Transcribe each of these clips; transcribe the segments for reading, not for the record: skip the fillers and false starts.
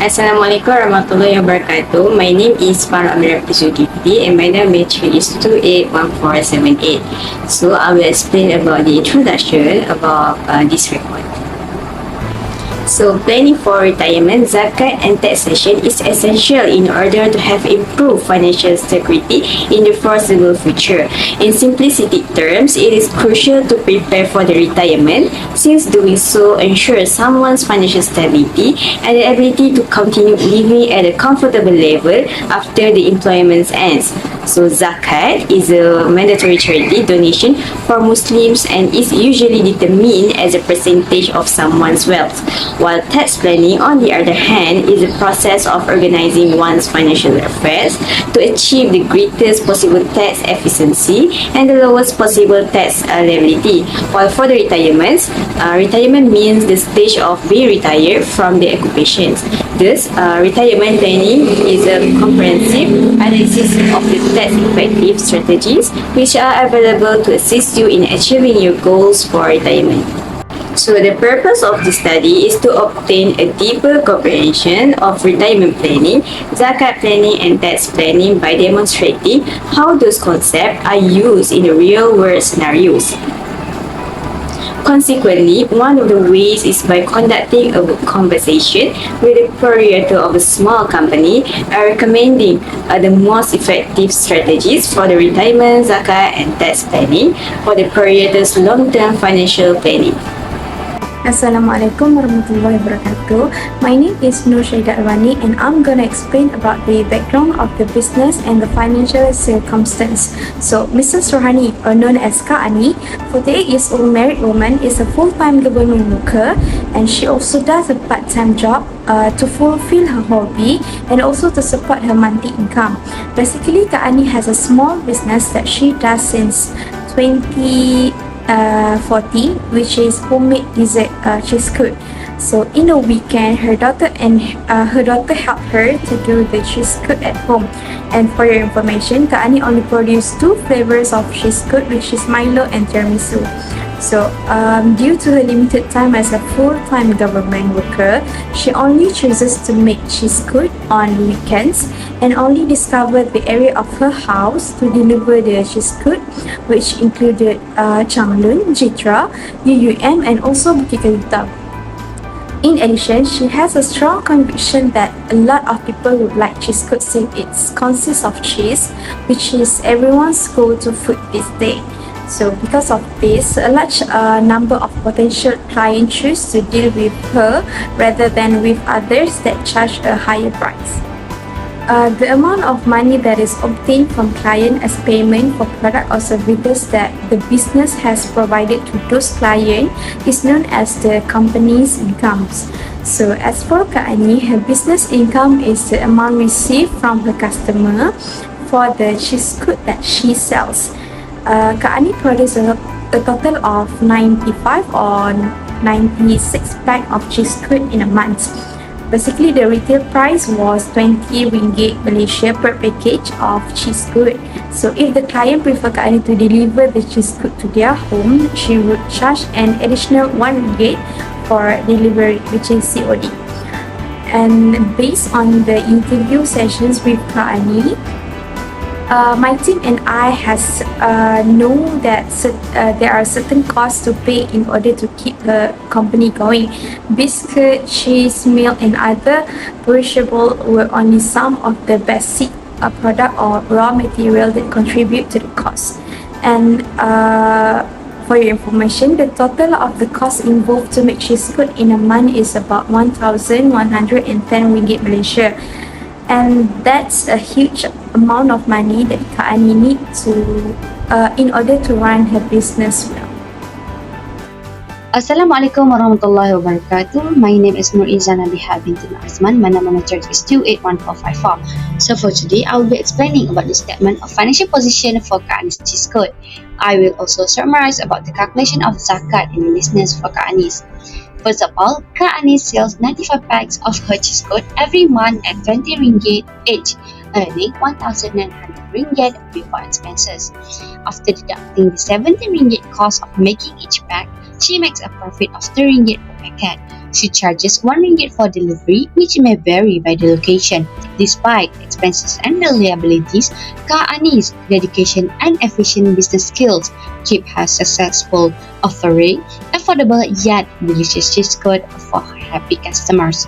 Assalamualaikum warahmatullahi wabarakatuh. My name is Farah Amira Zulkifli and my number is 281478. So I will explain about the introduction about this record. So planning for retirement, zakat and taxation is essential in order to have improved financial security in the foreseeable future. In simplistic terms, it is crucial to prepare for the retirement since doing so ensures someone's financial stability and the ability to continue living at a comfortable level after the employment ends. So zakat is a mandatory charity donation for Muslims and is usually determined as a percentage of someone's wealth, while tax planning, on the other hand, is a process of organizing one's financial affairs to achieve the greatest possible tax efficiency and the lowest possible tax liability. While for the retirement means the stage of being retired from the occupations. Thus, retirement planning is a comprehensive analysis of the tax-effective strategies which are available to assist you in achieving your goals for retirement. So the purpose of the study is to obtain a deeper comprehension of retirement planning, zakat planning and tax planning by demonstrating how those concepts are used in the real-world scenarios. Consequently, one of the ways is by conducting a conversation with the proprietor of a small company, recommending the most effective strategies for the retirement, zakat and tax planning for the proprietor's long-term financial planning. Assalamualaikum warahmatullahi wabarakatuh. My name is Nur Shaidah Arwani and I'm gonna explain about the background of the business and the financial circumstance. So, Mrs. Rohani, or known as Kak Ani, 48 years old married woman, is a full-time government worker and she also does a part-time job to fulfill her hobby and also to support her monthly income. Basically, Kak Ani has a small business that she does since 2014, which is homemade dessert cheese cake. So in a weekend, her daughter help her to do the cheese cake at home. And for your information, Kak Ani only produced 2 flavors of cheese cake, which is Milo and tiramisu. So due to her limited time as a full-time government worker, she only chooses to make cheese cake on weekends and only discovered the area of her house to deliver the cheese cake, which included Changlun, Jitra, UUM and also Bukit Kelitam. In addition, she has a strong conviction that a lot of people would like cheese cake since it consists of cheese, which is everyone's go-to food this day. So because of this, a large number of potential clients choose to deal with her rather than with others that charge a higher price. The amount of money that is obtained from client as payment for product or services that the business has provided to those clients is known as the company's incomes. So as for Kak Ani, her business income is the amount received from her customer for the cheese cake that she sells. Kak Ani produces a total of 95 or 96 pack of cheese cake in a month. Basically, the retail price was 20 ringgit Malaysia per package of cheese cake. So if the client prefer Kak Ani to deliver the cheese cake to their home, she would charge an additional 1 ringgit for delivery, which is COD. And based on the interview sessions with Kak Ani, my team and I has know that there are certain costs to pay in order to keep the company going. Biscuit, cheese, milk and other perishable were only some of the basic product or raw material that contribute to the cost. And for your information, the total of the cost involved to make cheese cake in a month is about 1,110 ringgit Malaysia. And that's a huge amount of money that Kak Ani needs to in order to run her business well. Assalamualaikum warahmatullahi wabarakatuh. My name is Nur Izana Biha binti Azman. My number is 281454. So for today, I will be explaining about the statement of financial position for Kak Ani's cheese code. I will also summarize about the calculation of zakat in the business for Kak Ani's. First of all, Kak Ani sells 95 packs of her cheese code every month at 20 ringgit each, earning 1,900 ringgit before expenses. After deducting the 70 ringgit cost of making each pack, she makes a profit of 2 ringgit per packet. She charges RM1 for delivery, which may vary by the location. Despite expenses and liabilities, Kak Ani's dedication and efficient business skills keep her successful, offering affordable yet delicious cheese curd for her happy customers.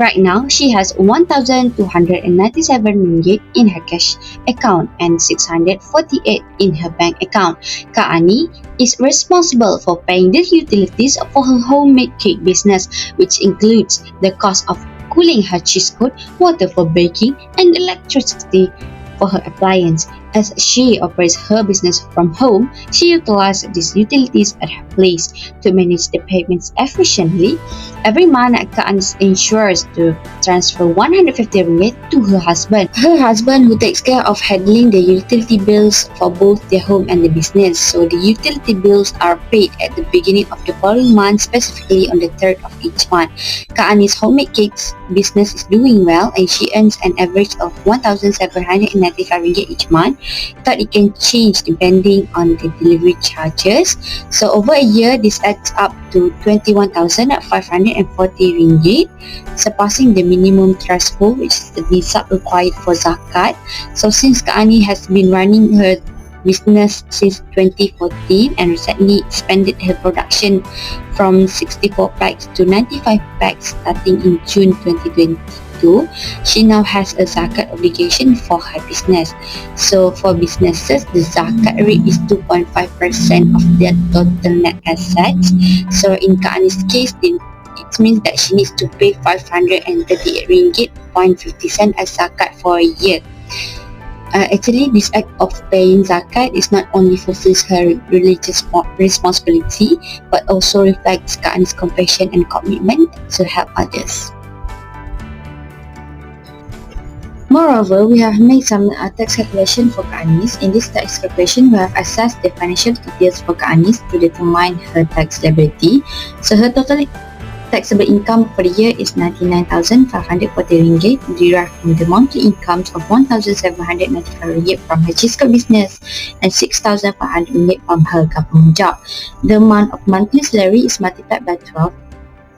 Right now, she has RM1,297 in her cash account and 648 in her bank account. Kak Ani is responsible for paying the utilities for her homemade cake business, which includes the cost of cooling her cheese coat, water for baking, and electricity for her appliance. As she operates her business from home, she utilizes these utilities at her place to manage the payments efficiently. Every month, Kak Ani ensures to transfer RM150 to her husband. Her husband who takes care of handling the utility bills for both their home and the business. So the utility bills are paid at the beginning of the following month, specifically on the 3rd of each month. Kak Ani's homemade cakes business is doing well and she earns an average of RM1,795 each month. Thought it can change depending on the delivery charges. So over a year, this adds up to RM21,540, surpassing the minimum threshold, which is the nisab required for zakat. So since Kak Ani has been running her business since 2014 and recently expanded her production from 64 packs to 95 packs starting in June 2022, she now has a zakat obligation for her business. So for businesses, the zakat rate is 2.5% of their total net assets. So in Kak Ani's case, it means that she needs to pay RM538.50 as zakat for a year. Actually, this act of paying zakat is not only fulfills her religious responsibility, but also reflects Kak Ani's compassion and commitment to help others. Moreover, we have made some tax calculation for Kak Ani. In this tax calculation, we have assessed the financial details for Kak Ani to determine her tax liability. So her total taxable income for the year is RM99,540, derived from the monthly incomes of RM1,795 from her cheese curd business and RM6,500 from her government job. The amount of monthly salary is multiplied by 12.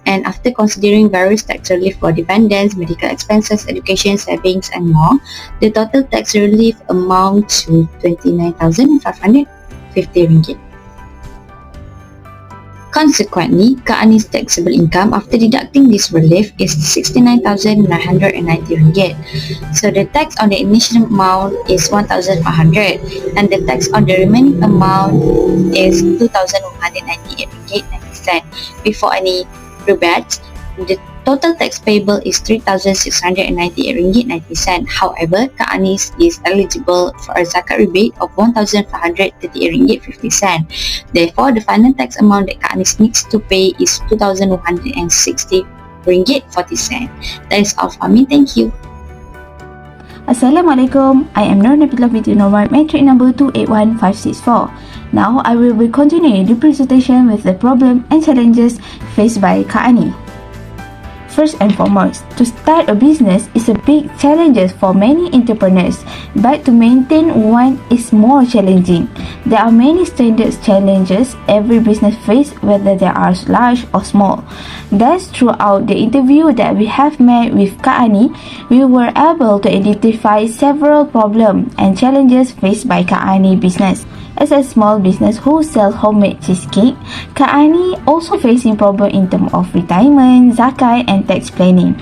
And after considering various tax relief for dependents, medical expenses, education, savings, and more, the total tax relief amounts to RM29,550. Consequently, Kak Ani's taxable income after deducting this relief is RM69,990. So the tax on the initial amount is RM1,500 and the tax on the remaining amount is RM2,198.90. Before any rebates, the total tax payable is RM3,698.90. However, Kak Ani is eligible for a zakat rebate of RM1,538.50. Therefore, the final tax amount that Kak Ani needs to pay is RM2,160.40. That is all for me. Thank you. Assalamualaikum. I am Nur Nabila binti Norman, matric number 281564. Now I will be continuing the presentation with the problem and challenges faced by Kak Ani. First and foremost, to start a business is a big challenge for many entrepreneurs, but to maintain one is more challenging. There are many standard challenges every business faces, whether they are large or small. Thus, throughout the interview that we have made with Kak Ani, we were able to identify several problems and challenges faced by Kak Ani business. As a small business who sells homemade cheesecake, Kak Ani also facing problem in terms of retirement, zakat, and tax planning.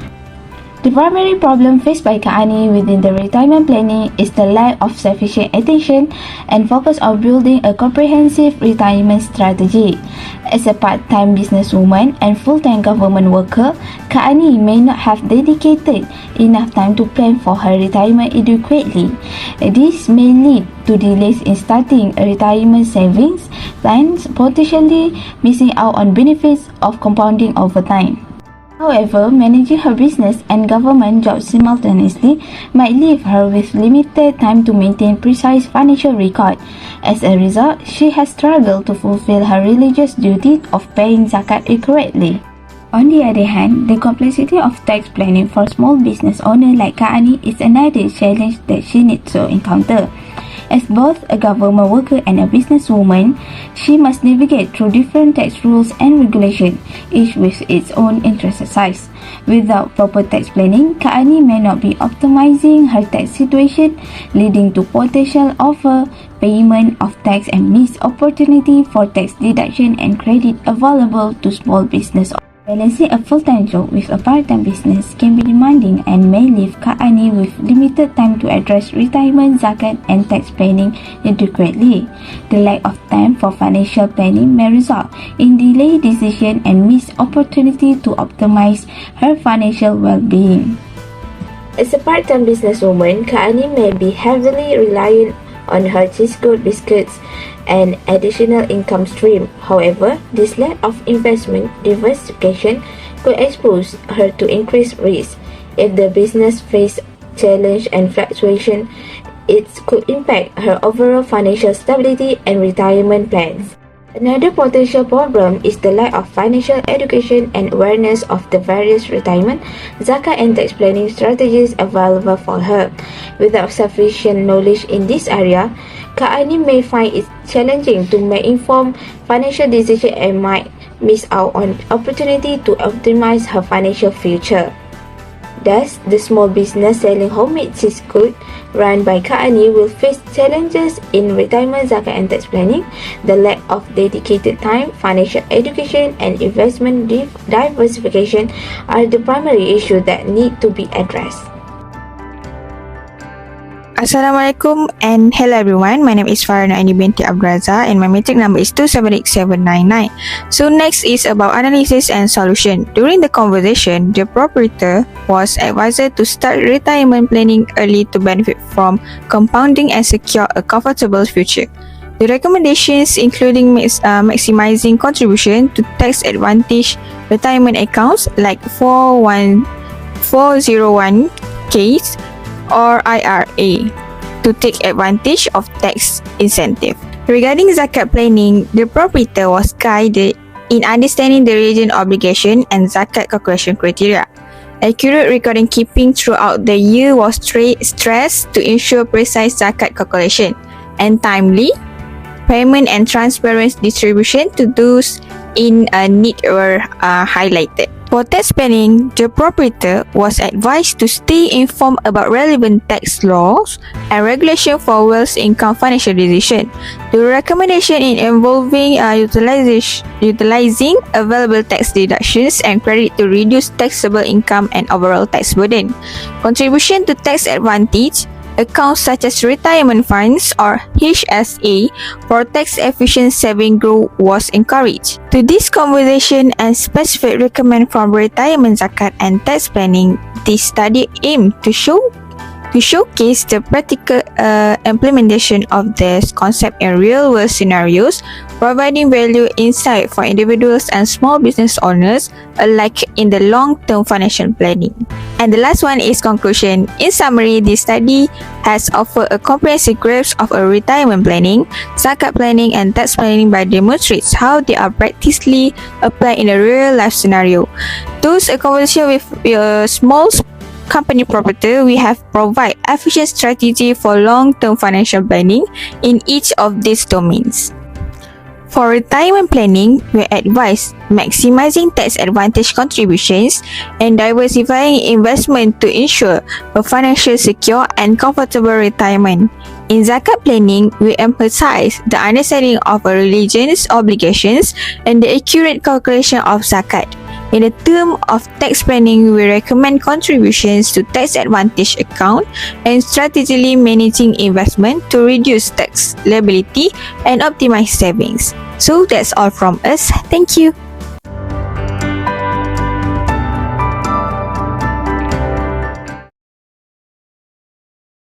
The primary problem faced by Kak Ani within the retirement planning is the lack of sufficient attention and focus on building a comprehensive retirement strategy. As a part-time businesswoman and full-time government worker, Kak Ani may not have dedicated enough time to plan for her retirement adequately. This may lead to delays in starting a retirement savings plans, potentially missing out on benefits of compounding over time. However, managing her business and government jobs simultaneously might leave her with limited time to maintain precise financial record. As a result, she has struggled to fulfill her religious duty of paying zakat accurately. On the other hand, the complexity of tax planning for small business owners like Kak Ani is another challenge that she needs to encounter. As both a government worker and a businesswoman, she must navigate through different tax rules and regulations, each with its own exercise. Without proper tax planning, Kak Ani may not be optimizing her tax situation, leading to potential overpayment of tax and missed opportunity for tax deduction and credit available to small business. Balancing a full-time job with a part-time business can be demanding and may leave Kak Ani with limited time to address retirement, zakat and tax planning adequately. The lack of time for financial planning may result in delayed decision and missed opportunity to optimize her financial well-being. As a part-time businesswoman, Kak Ani may be heavily reliant on her cheese code biscuits and additional income stream. However, this lack of investment diversification could expose her to increased risk. If the business faces challenge and fluctuation, it could impact her overall financial stability and retirement plans. Another potential problem is the lack of financial education and awareness of the various retirement, zakat and tax planning strategies available for her. Without sufficient knowledge in this area, Kak Ani may find it challenging to make informed financial decisions and might miss out on opportunity to optimize her financial future. Thus, the small business selling homemade cheese goods run by Kak Ani will face challenges in retirement, zakat and tax planning. The lack of dedicated time, financial education and investment diversification are the primary issues that need to be addressed. Assalamualaikum and hello everyone. My name is Farhana Aini binti Abdraza and my metric number is 278799. So next is about analysis and solution. During the conversation, the proprietor was advised to start retirement planning early to benefit from compounding and secure a comfortable future. The recommendations including maximizing contribution to tax advantage retirement accounts like 401ks or IRA to take advantage of tax incentive. Regarding zakat planning, the proprietor was guided in understanding the religion obligation and zakat calculation criteria. Accurate recording keeping throughout the year was stressed to ensure precise zakat calculation and timely payment and transparent distribution to those in need were highlighted. For tax planning, the proprietor was advised to stay informed about relevant tax laws and regulation for wealth income financial decision. The recommendation in involving utilizing available tax deductions and credit to reduce taxable income and overall tax burden. Contribution to tax advantage accounts such as retirement funds or HSA for tax-efficient saving group was encouraged. To this conversation and specific recommend from retirement zakat and tax planning, this study aimed to showcase the practical implementation of this concept in real-world scenarios, providing value insight for individuals and small business owners alike in the long-term financial planning. And the last one is conclusion. In summary, this study has offered a comprehensive grasp of a retirement planning, zakat planning, and tax planning by demonstrates how they are practically applied in a real-life scenario. Thus, a conversation with small company proprietor, we have provide efficient strategy for long-term financial planning in each of these domains. For retirement planning, we advise maximizing tax advantage contributions and diversifying investment to ensure a financially secure and comfortable retirement. In zakat planning, we emphasize the understanding of a religion's obligations and the accurate calculation of zakat. In the term of tax planning, we recommend contributions to tax advantage account and strategically managing investment to reduce tax liability and optimize savings. So that's all from us. Thank you.